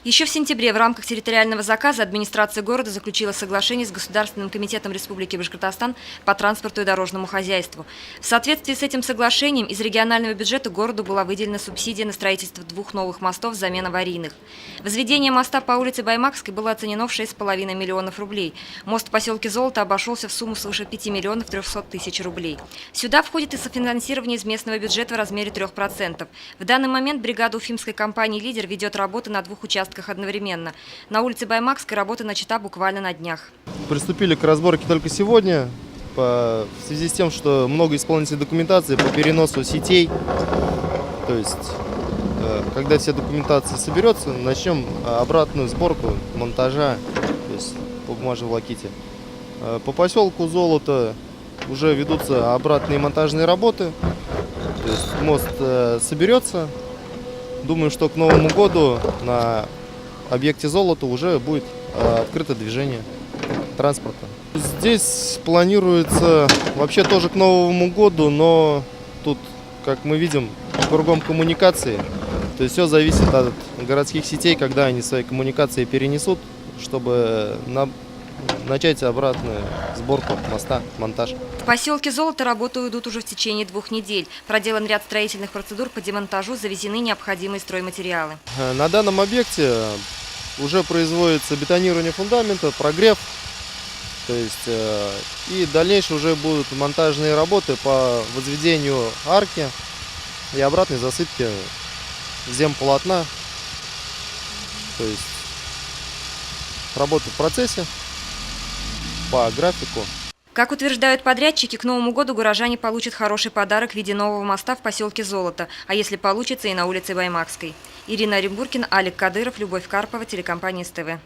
Еще в сентябре в рамках территориального заказа администрация города заключила соглашение с Государственным комитетом Республики Башкортостан по транспорту и дорожному хозяйству. В соответствии с этим соглашением из регионального бюджета городу была выделена субсидия на строительство 2 новых мостов взамен аварийных. Возведение моста по улице Баймакской было оценено в 6,5 миллионов рублей. Мост в поселке Золото обошелся в сумму свыше 5 миллионов 300 тысяч рублей. Сюда входит и софинансирование из местного бюджета в размере 3%. В данный момент бригада уфимской компании «Лидер» ведет работы на 2 участках одновременно. На улице Баймакской работа начата буквально на днях. Приступили к разборке только сегодня, в связи с тем, что много исполнительной документации по переносу сетей. То есть, когда вся документация соберется, начнем обратную сборку монтажа, то есть по бумажной волоките. По поселку Золото уже ведутся обратные монтажные работы. То есть мост соберется. Думаю, что к Новому году на объекте Золото уже будет открыто движение транспорта. Здесь планируется вообще тоже к Новому году, но тут, как мы видим, кругом коммуникации. То есть все зависит от городских сетей, когда они свои коммуникации перенесут, чтобы начать обратную сборку моста, монтаж. В поселке Золото работы идут уже в течение 2 недель. Проделан ряд строительных процедур по демонтажу, завезены необходимые стройматериалы. На данном объекте уже производится бетонирование фундамента, прогрев. То есть и дальнейшие уже будут монтажные работы по возведению арки и обратной засыпки земполотна. То есть работы в процессе по графику. Как утверждают подрядчики, к Новому году горожане получат хороший подарок в виде нового моста в поселке Золото, а если получится, и на улице Баймакской. Ирина Оренбургина, Алик Кадыров, Любовь Карпова, телекомпания СТВ.